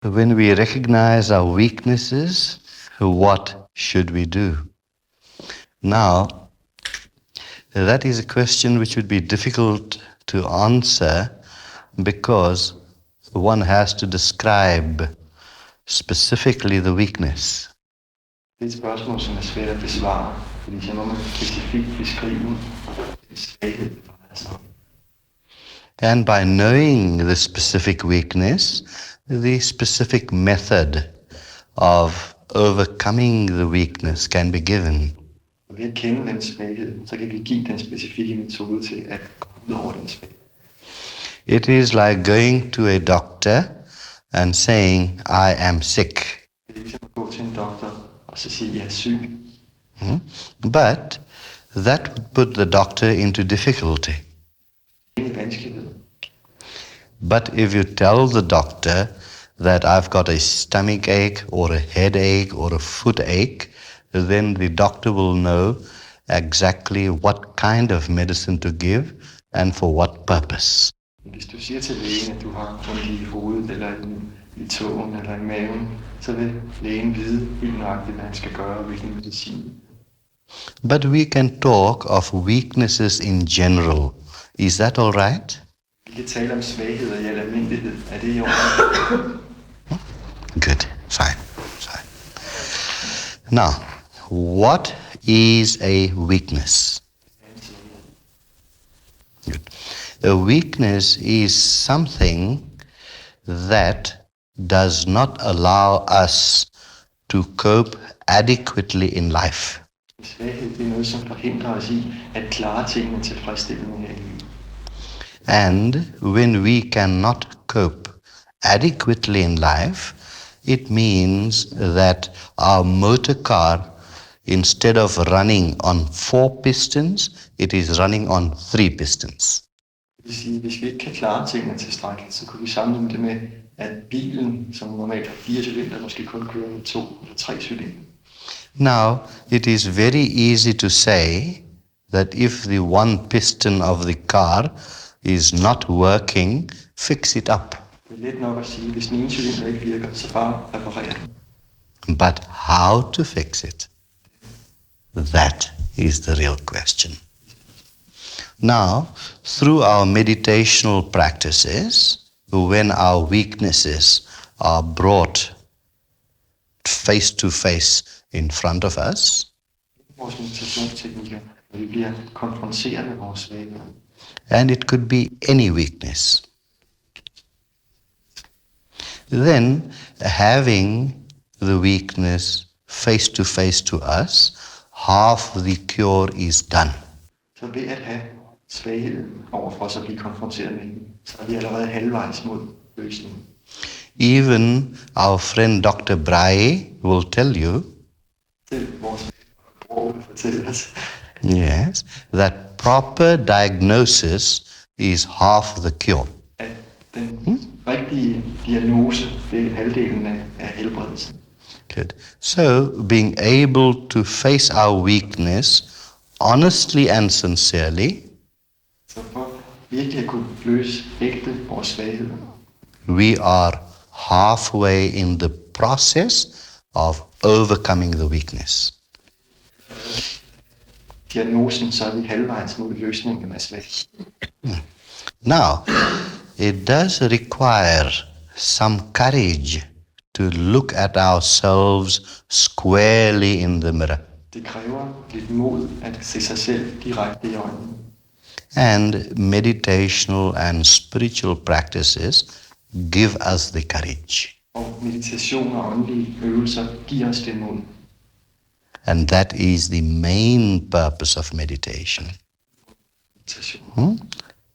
When we recognize our weaknesses, what should we do? Now, that is a question which would be difficult to answer because one has to describe specifically the weakness. Det er et spørgsmål, som er svært at besvare, fordi så må man specifikt beskrive den svaghed, det drejer sig om. And by knowing the specific weakness, the specific method of overcoming the weakness can be given. Og ved at kende den svaghed, så kan vi give den specifikke metode til at komme ud over den svaghed. It is like going to a doctor and saying, I am sick. Det er ligesom at gå til en doktor og så sige, jeg er syg. But that would put the doctor into difficulty. Det er vanskelighed. But if you tell the doctor that I've got a stomach ache or a headache or a foot ache, then the doctor will know exactly what kind of medicine to give and for what purpose. Hvis du siger til lægen, at du har ondt i hovedet, eller i tåen, eller i maven, så vil lægen vide helt nøjagtigt, hvad han skal gøre, og hvilken medicin. But we can talk of weaknesses in general. Is that all right? Vi kan tale om svagheder i al almindelighed. Er det i orden? Good. Fine. Now, what is a weakness? Good. A weakness is something that does not allow us to cope adequately in life. Svaghed, det er noget, som forhindrer os i at klare tingene tilfredsstillende her i livet. And when we cannot cope adequately in life, it means that our motor car, instead of running on 4 pistons, it is running on 3 pistons. Det vil sige, hvis vi ikke kan klare tingene tilstrækkeligt, så kunne vi sammenligne det med, at bilen, som normalt har 4 cylinder, måske kun kører med 2 eller 3 cylinder. Now, it is very easy to say that if the one piston of the car is not working, fix it up. Det er let nok at sige, hvis den ene cylinder ikke virker, så bare reparer den. But how to fix it? That is the real question. Now, through our meditational practices, when our weaknesses are brought face to face in front of us, Vores meditationsteknikker, når vi bliver konfronteret med vores svagheder. and it could be any weakness, then having the weakness face to face to us, half the cure is done. Så ved at have svaghed overfor os at blive konfronteret med den, så er vi allerede halvvejs mod løsningen. Even our friend Dr. Brahe will tell you, Selv vores bror vil fortælle os, yes, that proper diagnosis is half the cure. at den rigtige diagnose, det er halvdelen af helbredelsen. Good. So, being able to face our weakness honestly and sincerely, Så for virkelig at kunne løse ægte vores svagheder, we are halfway in the process of overcoming the weakness. diagnosen, så er vi halvvejs mod løsningen af svaghed. Now, it does require some courage to look at ourselves squarely in the mirror. Det kræver lidt mod at se sig selv direkte i øjnene. And meditational and spiritual practices give us the courage. Og meditation og åndelige øvelser giver os det mod. And that is the main purpose of meditation, Meditation.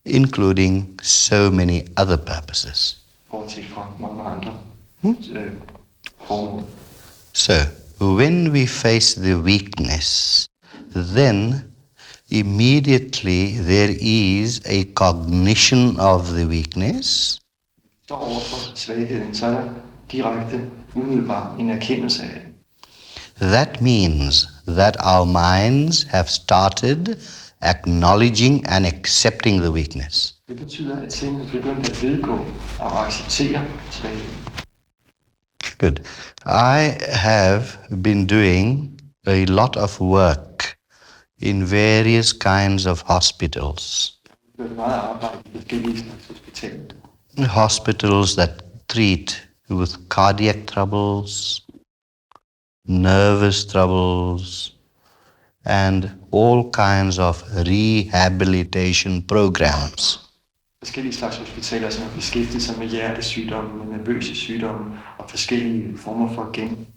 including so many other purposes. Bortset fra mange andre formål. So, when we face the weakness, then immediately there is a cognition of the weakness, Så overfor svagheden, så er der direkte umiddelbart en erkendelse af det. That means that our minds have started acknowledging and accepting the weakness. Det betyder, at sindet begynder at vedgå og acceptere svagheden. Good. I have been doing a lot of work in various kinds of hospitals. Det er meget arbejde i forskellige slags hospitaler. Hospitals that treat with cardiac troubles, nervous troubles, and all kinds of rehabilitation programs. Forskellige slags hospitaler, som har beskæftiget sig med hjertesygdomme, med nervøse sygdomme og forskellige former for gen.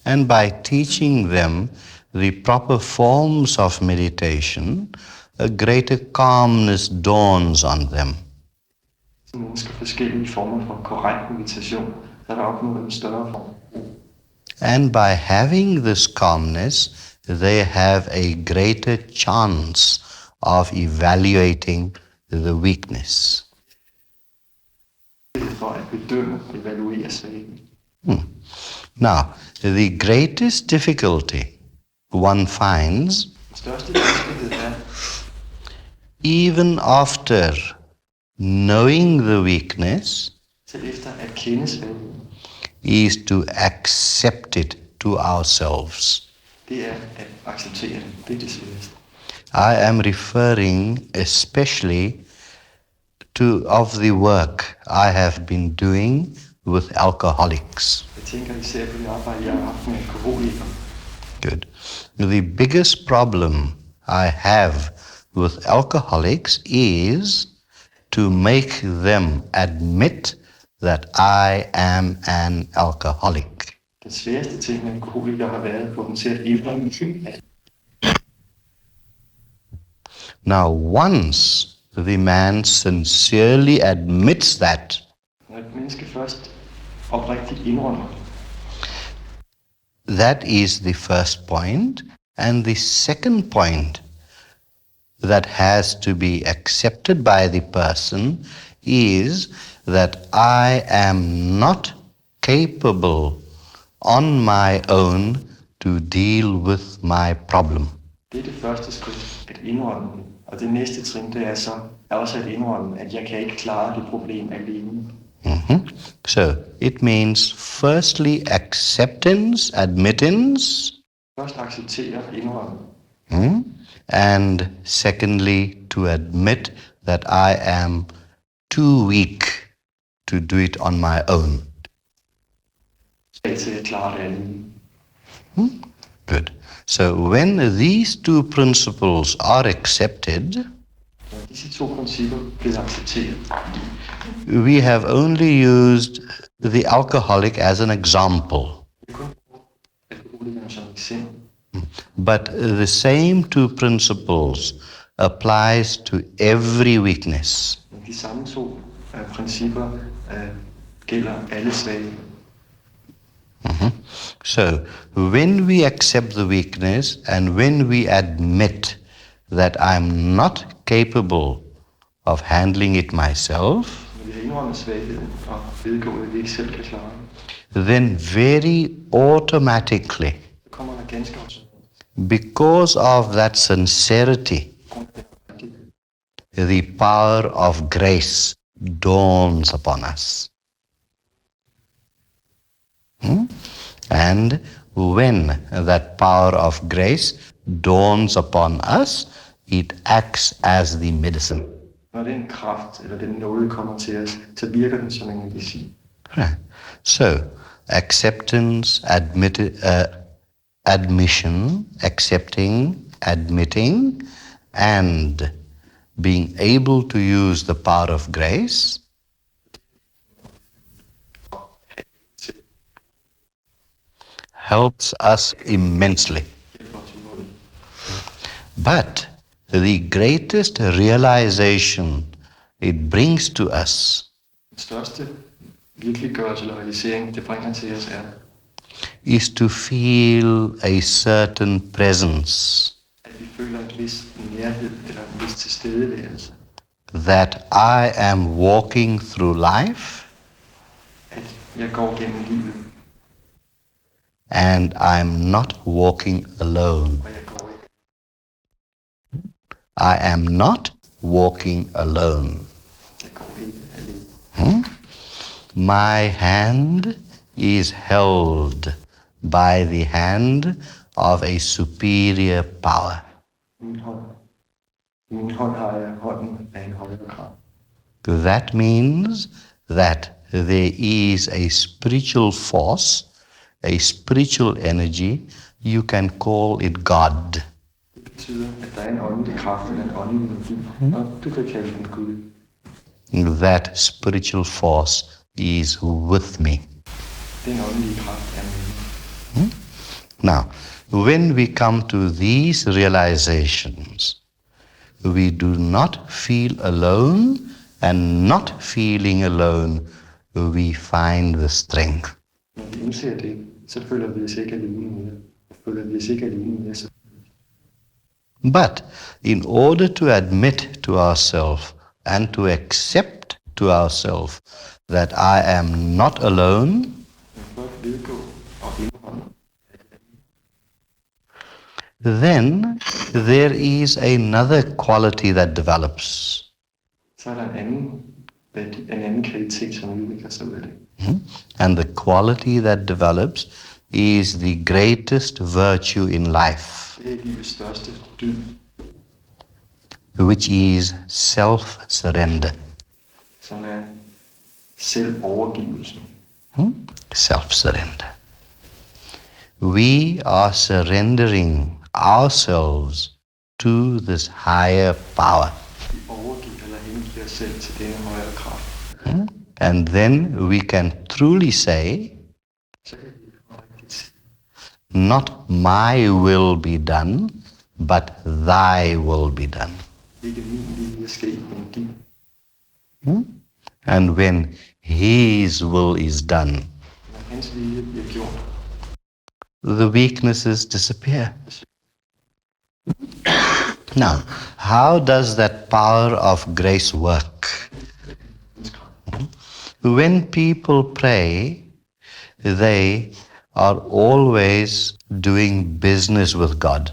And by teaching them the proper forms of meditation, a greater calmness dawns on them. Mennesker forskellige former for korrekt meditation, så der opnået en større form. And by having this calmness, they have a greater chance of evaluating the weakness. For at bedømme og evaluere svagheden. Now, the greatest difficulty one finds, Den største vanskelighed er, even after knowing the weakness, selv efter at kende svagheden, is to accept it to ourselves. det er at acceptere det. Det er det sværeste. I am referring especially of the work I have been doing with alcoholics. Jeg tænker især på det arbejde, jeg har haft med alkoholikere. Good. The biggest problem I have with alcoholics is to make them admit that I am an alcoholic. Den sværeste ting med alkoholikere har været at få dem til at indrømme, at Now, once the man sincerely admits that, når et menneske først oprigtigt indrømmer, that is the first point. And the second point that has to be accepted by the person is that I am not capable on my own to deal with my problem. det er det første skridt, at indrømme det. Og det næste trin, det er så også at indrømme, at jeg kan ikke klare det problem alene. So it means firstly acceptance, admittance, Først acceptere og indrømme, and secondly to admit that I am too weak to do it on my own. til at klare det alene. Good. So when these two principles are accepted, Når disse to principper bliver accepteret, we have only used the alcoholic as an example. det er kun alkoholikerne som eksempel. But the same two principles applies to every weakness. Men de samme to principper gælder alle svage. So when we accept the weakness and when we admit that I'm not capable of handling it myself, Når vi har indrømmet svagheden og vedgået, at vi ikke selv kan klare det, then very automatically, så kommer der ganske også because of that sincerity, the power of grace dawns upon us. And when that power of grace dawns upon us, it acts as the medicine. Når den kraft eller den nåde kommer til os, så virker den som en medicin. Right. So, acceptance, admission, accepting, admitting, and being able to use the power of grace helps us immensely. But the greatest realization it brings to us Den største virkeliggørelse eller realisering, det bringer til os, er, is to feel a certain presence at vi føler en vis nærhed eller en vis tilstedeværelse. that I am walking through life At jeg går gennem livet, and I'm not walking alone. og jeg går ikke. I am not walking alone. Jeg går ikke alene. My hand is held by the hand of a superior power. Min hånd har jeg hånden af en højere kraft. That means that there is a spiritual force, a spiritual energy, you can call it God. Det betyder, at der er en åndelig kraft eller en åndelig energi, og du kan kalde den Gud. That spiritual force is with me. Den åndelige kraft er med mig. Now, when we come to these realizations, we do not feel alone, and not feeling alone, we find the strength. Når vi indser det, så føler vi os ikke alene mere. Føler vi os ikke alene mere, så But in order to admit to ourselves and to accept to ourselves that I am not alone, for at vedgå og indrømme, then there is another quality that develops. så er der en anden kvalitet, som udvikler sig ud af det. And the quality that develops is the greatest virtue in life, Det er livets største dyd, which is self-surrender. som er selvovergivelsen. Self-surrender. We are surrendering ourselves to this higher power. Vi overgiver eller hengiver os selv til denne højere kraft. And then we can truly say, Så kan vi rigtigt sige, not my will be done, but thy will be done. ikke min vilje ske, men din. And when his will is done, Når hans vilje bliver gjort, the weaknesses disappear. Now, how does that power of grace work? When people pray, they are always doing business with God.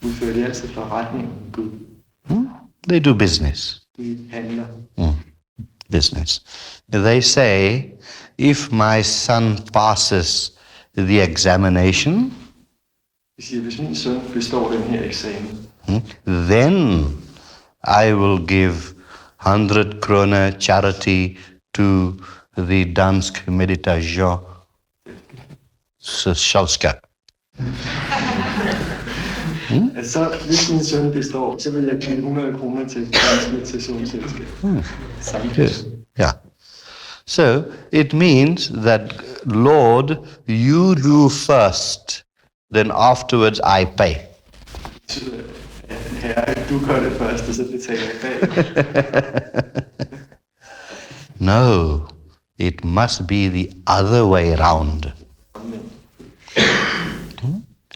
udfører de altid forretning med Gud. They do business. De handler. Business. They say, if my son passes the examination, De siger, hvis min søn består den her eksamen, then I will give 100 kroner charity to the dansk meditation selskab. altså hvis min søn består, så vil jeg give 100 kroner til dansk meditationsselskab. Samtidig. Yeah. So it means that, Lord, you do first, then afterwards I pay. Det betyder, at herre, du gør det først, og så betaler jeg bag. No, it must be the other way round.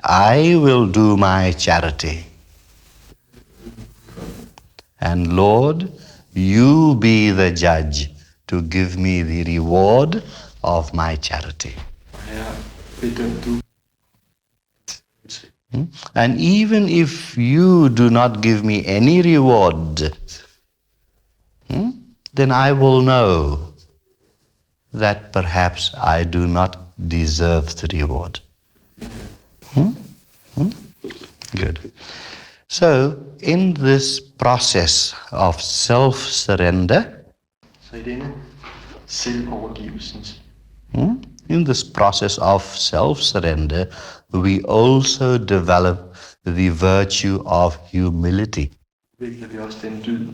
I will do my charity. And Lord, you be the judge to give me the reward of my charity. Herre, bedøm du. And even if you do not give me any reward, then I will know that perhaps I do not deserve the reward. Good. So, in this process of self-surrender, Så i denne selvovergivelsens, in this process of self-surrender, we also develop the virtue of humility. udvikler vi også den dyd